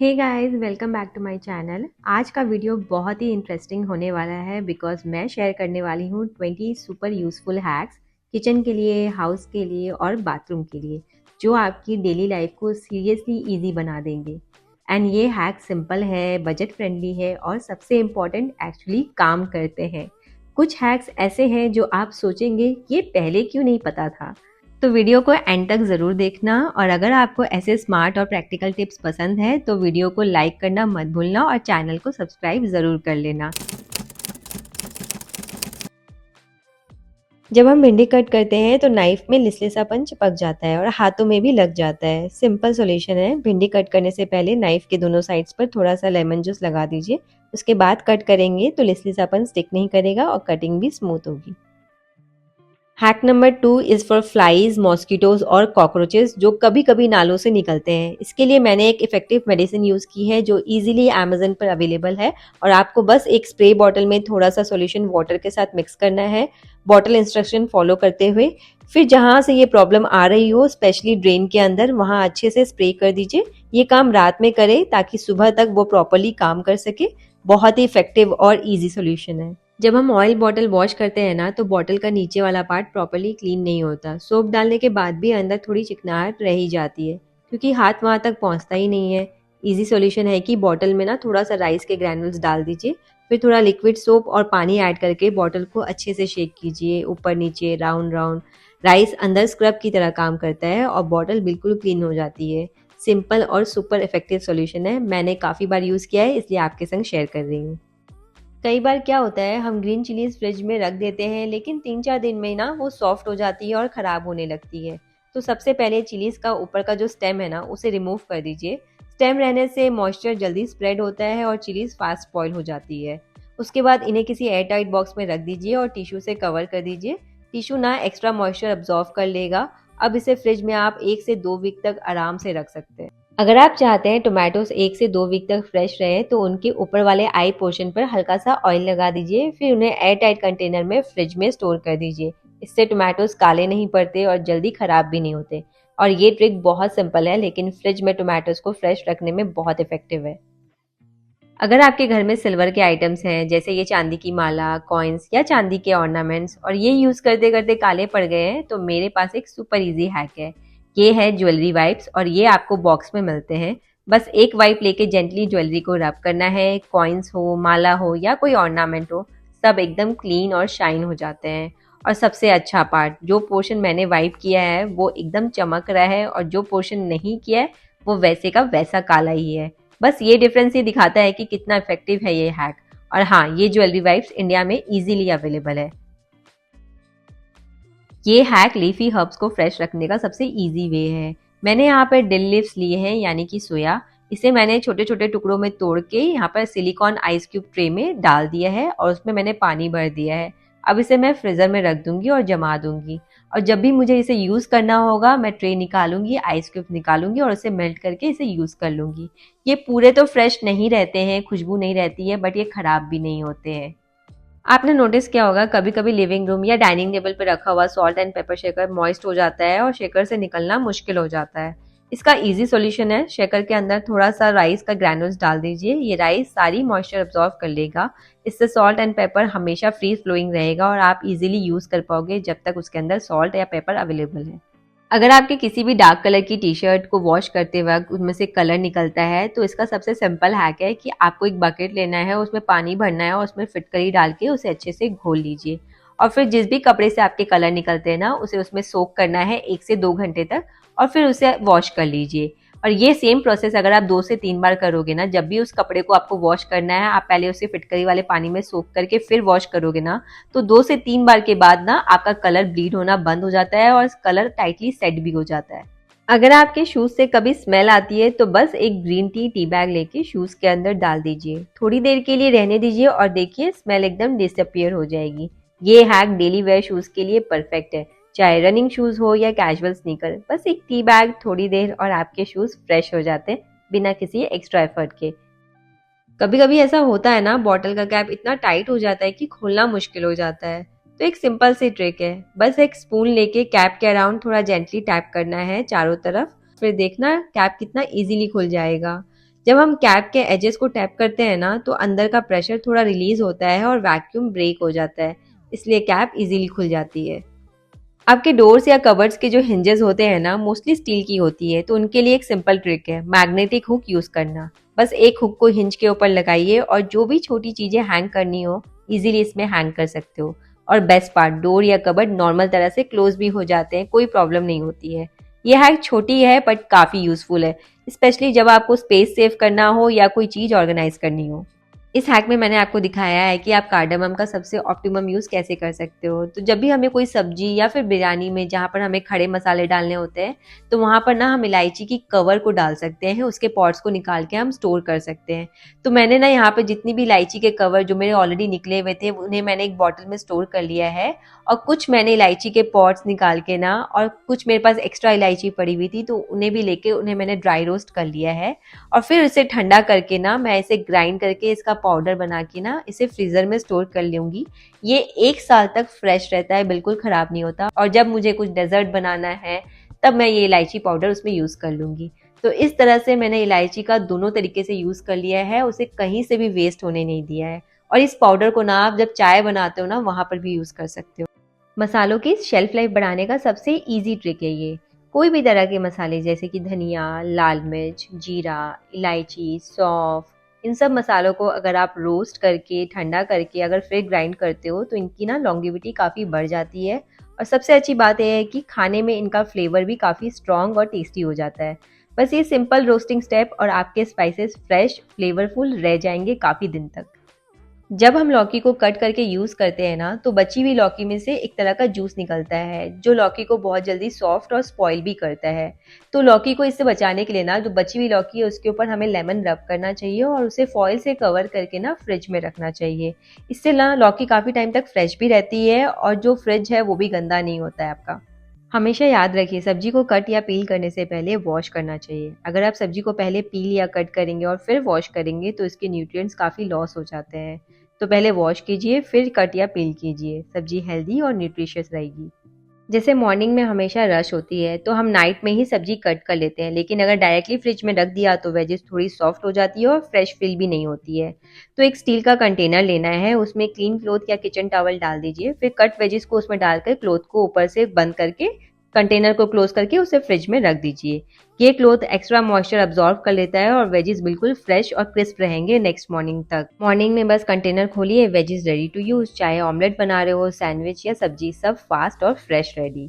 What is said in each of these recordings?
Hey guys, welcome back to my channel. आज का video बहुत ही इंटरेस्टिंग होने वाला है बिकॉज मैं शेयर करने वाली हूँ 20 सुपर यूज़फुल हैक्स किचन के लिए, हाउस के लिए और बाथरूम के लिए, जो आपकी डेली लाइफ को सीरियसली इजी बना देंगे। एंड ये हैक सिंपल है, बजट फ्रेंडली है और सबसे इम्पॉर्टेंट एक्चुअली काम करते हैं। कुछ हैक्स ऐसे हैं जो आप सोचेंगे ये पहले क्यों नहीं पता था। तो वीडियो को एंड तक ज़रूर देखना, और अगर आपको ऐसे स्मार्ट और प्रैक्टिकल टिप्स पसंद है तो वीडियो को लाइक करना मत भूलना और चैनल को सब्सक्राइब ज़रूर कर लेना। जब हम भिंडी कट करते हैं तो नाइफ में लिसलिसापन चिपक जाता है और हाथों में भी लग जाता है। सिंपल सॉल्यूशन है, भिंडी कट करने से पहले नाइफ के दोनों साइड्स पर थोड़ा सा लेमन जूस लगा दीजिए। उसके बाद कट करेंगे तो लिसलिसापन स्टिक नहीं करेगा और कटिंग भी स्मूथ होगी। Hack number 2 is for flies, mosquitoes और कॉकरोचेस जो कभी कभी नालों से निकलते हैं। इसके लिए मैंने एक इफेक्टिव मेडिसिन यूज़ की है जो इजीली अमेजन पर अवेलेबल है, और आपको बस एक स्प्रे बॉटल में थोड़ा सा सॉल्यूशन वाटर के साथ मिक्स करना है, बॉटल इंस्ट्रक्शन फॉलो करते हुए। फिर जहाँ से ये प्रॉब्लम आ रही हो, स्पेशली ड्रेन के अंदर, वहाँ अच्छे से स्प्रे कर दीजिए। ये काम रात में करें ताकि सुबह तक वो प्रॉपरली काम कर सके। बहुत ही इफेक्टिव और ईजी सोल्यूशन है। जब हम ऑयल बॉटल वॉश करते हैं ना, तो बॉटल का नीचे वाला पार्ट प्रॉपरली क्लीन नहीं होता। सोप डालने के बाद भी अंदर थोड़ी चिकनाहट रह ही जाती है क्योंकि हाथ वहाँ तक पहुँचता ही नहीं है। इजी सॉल्यूशन है कि बॉटल में ना थोड़ा सा राइस के ग्रैनुल्स डाल दीजिए, फिर थोड़ा लिक्विड सोप और पानी ऐड करके बॉटल को अच्छे से शेक कीजिए, ऊपर नीचे, राउंड राउंड। राइस अंदर स्क्रब की तरह काम करता है और बॉटल बिल्कुल क्लीन हो जाती है। सिंपल और सुपर इफेक्टिव सॉल्यूशन है, मैंने काफ़ी बार यूज़ किया है इसलिए आपके संग शेयर कर रही हूँ। कई बार क्या होता है, हम ग्रीन चिलीज फ्रिज में रख देते हैं लेकिन 3-4 दिन में ना वो सॉफ्ट हो जाती है और ख़राब होने लगती है। तो सबसे पहले चिलीज का ऊपर का जो स्टेम है ना, उसे रिमूव कर दीजिए। स्टेम रहने से मॉइस्चर जल्दी स्प्रेड होता है और चिलीज फास्ट बॉयल हो जाती है। उसके बाद इन्हें किसी एयर टाइट बॉक्स में रख दीजिए और टिश्यू से कवर कर दीजिए। टिश्यू ना एक्स्ट्रा मॉइस्चर अब्जॉर्व कर लेगा। अब इसे फ्रिज में आप 1 से 2 वीक तक आराम से रख सकते हैं। अगर आप चाहते हैं टोमेटोज 1 से 2 वीक तक फ्रेश रहे तो उनके ऊपर वाले आई पोर्शन पर हल्का सा ऑयल लगा दीजिए, फिर उन्हें एयर टाइट कंटेनर में फ्रिज में स्टोर कर दीजिए। इससे टोमेटोज काले नहीं पड़ते और जल्दी खराब भी नहीं होते। और ये ट्रिक बहुत सिंपल है लेकिन फ्रिज में टोमेटोज को फ्रेश रखने में बहुत इफेक्टिव है। अगर आपके घर में सिल्वर के आइटम्स हैं, जैसे ये चांदी की माला, कॉइन्स या चांदी के ऑर्नामेंट्स, और ये यूज करते करते काले पड़ गए हैं, तो मेरे पास एक सुपर इजी हैक है। ये है ज्वेलरी वाइप्स, और ये आपको बॉक्स में मिलते हैं। बस एक वाइप लेके जेंटली ज्वेलरी को रब करना है। कॉइन्स हो, माला हो या कोई ऑर्नामेंट हो, सब एकदम क्लीन और शाइन हो जाते हैं। और सबसे अच्छा पार्ट, जो पोर्शन मैंने वाइप किया है वो एकदम चमक रहा है, और जो पोर्शन नहीं किया है वो वैसे का वैसा काला ही है। बस ये डिफरेंस ही दिखाता है कि कितना इफेक्टिव है ये हैक। और हाँ, ये ज्वेलरी वाइप्स इंडिया में इजीली अवेलेबल है। ये हैक लीफी हर्ब्स को फ्रेश रखने का सबसे इजी वे है। मैंने यहाँ पर डिल लीव्स लिए हैं, यानी कि सोया। इसे मैंने छोटे छोटे टुकड़ों में तोड़ के यहाँ पर सिलिकॉन आइस क्यूब ट्रे में डाल दिया है और उसमें मैंने पानी भर दिया है। अब इसे मैं फ्रीजर में रख दूंगी और जमा दूंगी, और जब भी मुझे इसे यूज करना होगा मैं ट्रे निकालूंगी, आइस क्यूब निकालूंगी और उसे मेल्ट करके इसे यूज कर लूंगी। ये पूरे तो फ्रेश नहीं रहते हैं, खुशबू नहीं रहती है, बट ये खराब भी नहीं होते हैं। आपने नोटिस किया होगा, कभी कभी लिविंग रूम या डाइनिंग टेबल पर रखा हुआ salt and paper shaker moist हो जाता है और शेकर से निकलना मुश्किल हो जाता है। इसका इजी सॉल्यूशन है, शेकर के अंदर थोड़ा सा राइस का ग्रैनुल्स डाल दीजिए। ये राइस सारी मॉइस्चर अब्जॉर्व कर लेगा। इससे सॉल्ट एंड पेपर हमेशा फ्री फ्लोइंग रहेगा और आप इजीली यूज कर पाओगे जब तक उसके अंदर सॉल्ट या पेपर अवेलेबल है। अगर आपके किसी भी डार्क कलर की टी शर्ट को वॉश करते वक्त उनमें से कलर निकलता है, तो इसका सबसे सिंपल हैक है कि आपको एक बकेट लेना है, उसमें पानी भरना है और उसमें फिटकरी डाल के उसे अच्छे से घोल लीजिए। और फिर जिस भी कपड़े से आपके कलर निकलते हैं ना, उसे उसमें सोक करना है 1 से 2 घंटे तक, और फिर उसे वॉश कर लीजिए। और ये सेम प्रोसेस अगर आप 2 से 3 बार करोगे ना, जब भी उस कपड़े को आपको वॉश करना है, आप पहले उसे फिटकरी वाले पानी में सोक करके फिर वॉश करोगे ना, तो 2 से 3 बार के बाद ना आपका कलर ब्लीड होना बंद हो जाता है और कलर टाइटली सेट भी हो जाता है। अगर आपके शूज से कभी स्मेल आती है तो बस एक ग्रीन टी बैग लेके शूज के अंदर डाल दीजिए, थोड़ी देर के लिए रहने दीजिए और देखिए स्मेल एकदम डिसअपियर हो जाएगी। ये हैक डेली वेयर शूज के लिए परफेक्ट है, चाहे रनिंग शूज हो या कैजुअल स्नीकर। बस एक टी बैग, थोड़ी देर, और आपके शूज फ्रेश हो जाते हैं बिना किसी एक्स्ट्रा एफर्ट के। कभी कभी ऐसा होता है ना, बॉटल का कैप इतना टाइट हो जाता है कि खोलना मुश्किल हो जाता है। तो एक सिंपल सी ट्रिक है, बस एक स्पून लेके कैप के अराउंड थोड़ा जेंटली टैप करना है चारों तरफ, फिर देखना कैप कितना इजीली खुल जाएगा। जब हम कैप के एजेस को टैप करते हैं ना तो अंदर का प्रेशर थोड़ा रिलीज होता है और वैक्यूम ब्रेक हो जाता है, इसलिए कैप इजीली खुल जाती है। आपके डोर्स या कबर्ड्स के जो हिंजेस होते हैं ना मोस्टली स्टील की होती है, तो उनके लिए एक सिंपल ट्रिक है मैग्नेटिक हुक यूज करना। बस एक हुक को हिंज के ऊपर लगाइए और जो भी छोटी चीजें हैंग करनी हो इजीली इसमें हैंग कर सकते हो। और बेस्ट पार्ट, डोर या कबर्ड नॉर्मल तरह से क्लोज भी हो जाते हैं, कोई प्रॉब्लम नहीं होती है। ये हैक छोटी है बट काफी यूजफुल है, स्पेशली जब आपको स्पेस सेव करना हो या कोई चीज ऑर्गेनाइज करनी हो। इस हैक में मैंने आपको दिखाया है कि आप कार्डमम का सबसे ऑप्टिमम यूज़ कैसे कर सकते हो। तो जब भी हमें कोई सब्जी या फिर बिरयानी में जहाँ पर हमें खड़े मसाले डालने होते हैं, तो वहाँ पर ना हम इलायची की कवर को डाल सकते हैं, उसके पॉट्स को निकाल के हम स्टोर कर सकते हैं। तो मैंने ना यहाँ पे जितनी भी इलायची के कवर जो मेरे ऑलरेडी निकले हुए थे उन्हें मैंने एक बॉटल में स्टोर कर लिया है, और कुछ मैंने इलायची के पॉट्स निकाल के ना, और कुछ मेरे पास एक्स्ट्रा इलायची पड़ी हुई थी तो उन्हें भी लेके उन्हें मैंने ड्राई रोस्ट कर लिया है। और फिर इसे ठंडा करके ना मैं इसे ग्राइंड करके इसका पाउडर बना के ना इसे फ्रीजर में स्टोर कर लूंगी। ये 1 साल तक फ्रेश रहता है, बिल्कुल खराब नहीं होता, और जब मुझे कुछ डेजर्ट बनाना है तब मैं ये इलायची पाउडर उसमें यूज कर लूंगी। तो इस तरह से मैंने इलायची का दोनों तरीके से यूज कर लिया है, उसे कहीं से भी वेस्ट होने नहीं दिया है। और इस पाउडर को ना आप जब चाय बनाते हो ना वहां पर भी यूज कर सकते हो। मसालों की शेल्फ लाइफ बढ़ाने का सबसे इजी ट्रिक है ये। कोई भी तरह के मसाले जैसे कि धनिया, लाल मिर्च, जीरा, इलायची, सौंफ, इन सब मसालों को अगर आप रोस्ट करके ठंडा करके अगर फिर ग्राइंड करते हो तो इनकी ना लॉन्गेविटी काफ़ी बढ़ जाती है। और सबसे अच्छी बात यह है कि खाने में इनका फ्लेवर भी काफ़ी स्ट्रॉन्ग और टेस्टी हो जाता है। बस ये सिंपल रोस्टिंग स्टेप और आपके स्पाइसेस फ्रेश फ्लेवरफुल रह जाएंगे काफ़ी दिन तक। जब हम लौकी को कट करके यूज करते हैं ना तो बची हुई लौकी में से एक तरह का जूस निकलता है जो लौकी को बहुत जल्दी सॉफ्ट और स्पॉइल भी करता है। तो लौकी को इससे बचाने के लिए ना जो बची हुई लौकी है उसके ऊपर हमें लेमन रब करना चाहिए और उसे फॉइल से कवर करके ना फ्रिज में रखना चाहिए। इससे ना लौकी काफी टाइम तक फ्रेश भी रहती है और जो फ्रिज है वो भी गंदा नहीं होता है आपका। हमेशा याद रखिए सब्जी को कट या पील करने से पहले वॉश करना चाहिए। अगर आप सब्जी को पहले पील या कट करेंगे और फिर वॉश करेंगे तो इसके न्यूट्रिएंट्स काफ़ी लॉस हो जाते हैं। तो पहले वॉश कीजिए फिर कट या पील कीजिए, सब्जी हेल्दी और न्यूट्रिशियस रहेगी। जैसे मॉर्निंग में हमेशा रश होती है तो हम नाइट में ही सब्जी कट कर लेते हैं, लेकिन अगर डायरेक्टली फ्रिज में रख दिया तो वेजेस थोड़ी सॉफ्ट हो जाती है और फ्रेश फील भी नहीं होती है। तो एक स्टील का कंटेनर लेना है, उसमें क्लीन क्लॉथ या किचन टॉवल डाल दीजिए, फिर कट वेजेस को उसमें डालकर क्लॉथ को ऊपर से बंद करके कंटेनर को क्लोज करके उसे फ्रिज में रख दीजिए। ये क्लॉथ एक्स्ट्रा मॉइस्चर अब्जॉर्ब कर लेता है और वेजीज बिल्कुल फ्रेश और क्रिस्प रहेंगे नेक्स्ट मॉर्निंग तक। मॉर्निंग में बस कंटेनर खोलिए, वेजीज रेडी टू यूज, चाहे ऑमलेट बना रहे हो, सैंडविच या सब्जी, सब फास्ट और फ्रेश रेडी।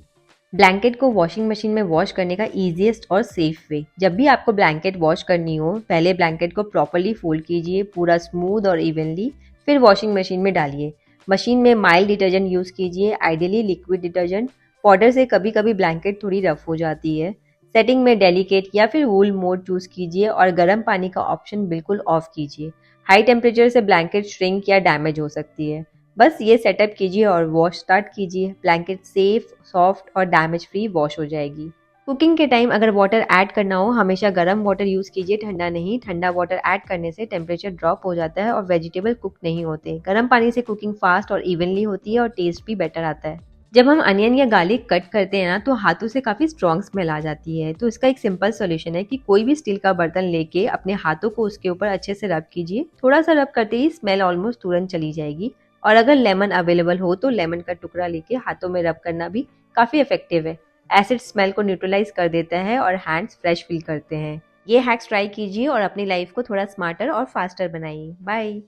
ब्लैंकेट को वॉशिंग मशीन में वॉश करने का इजीएस्ट और सेफ वे, जब भी आपको ब्लैंकेट वॉश करनी हो पहले ब्लैंकेट को प्रॉपरली फोल्ड कीजिए पूरा स्मूथ और इवनली, फिर वॉशिंग मशीन में डालिए। मशीन में माइल्ड डिटर्जेंट यूज कीजिए, आइडियली लिक्विड डिटर्जेंट। पाउडर से कभी कभी ब्लैंकेट थोड़ी रफ हो जाती है। सेटिंग में डेलिकेट या फिर वूल मोड चूज कीजिए और गर्म पानी का ऑप्शन बिल्कुल ऑफ कीजिए। हाई टेम्परेचर से ब्लैंकेट श्रिंक या डैमेज हो सकती है। बस ये सेटअप कीजिए और वॉश स्टार्ट कीजिए, ब्लैंकेट सेफ, सॉफ्ट और डैमेज फ्री वॉश हो जाएगी। कुकिंग के टाइम अगर वाटर ऐड करना हो हमेशा गर्म वाटर यूज कीजिए, ठंडा नहीं। ठंडा वाटर ऐड करने से टेम्परेचर ड्रॉप हो जाता है और वेजिटेबल कुक नहीं होते। गर्म पानी से कुकिंग फास्ट और इवनली होती है और टेस्ट भी बेटर आता है। जब हम अनियन या गार्लिक कट करते हैं ना तो हाथों से काफ़ी स्ट्रॉन्ग स्मेल आ जाती है। तो इसका एक सिंपल सॉल्यूशन है कि कोई भी स्टील का बर्तन लेके अपने हाथों को उसके ऊपर अच्छे से रब कीजिए, थोड़ा सा रब करते ही स्मेल ऑलमोस्ट तुरंत चली जाएगी। और अगर लेमन अवेलेबल हो तो लेमन का टुकड़ा लेके हाथों में रब करना भी काफ़ी इफेक्टिव है। एसिड स्मेल को न्यूट्रलाइज कर देता है और हैंड्स फ्रेश फील करते हैं। ये हैक्स ट्राई कीजिए और अपनी लाइफ को थोड़ा स्मार्टर और फास्टर बनाइए। बाय।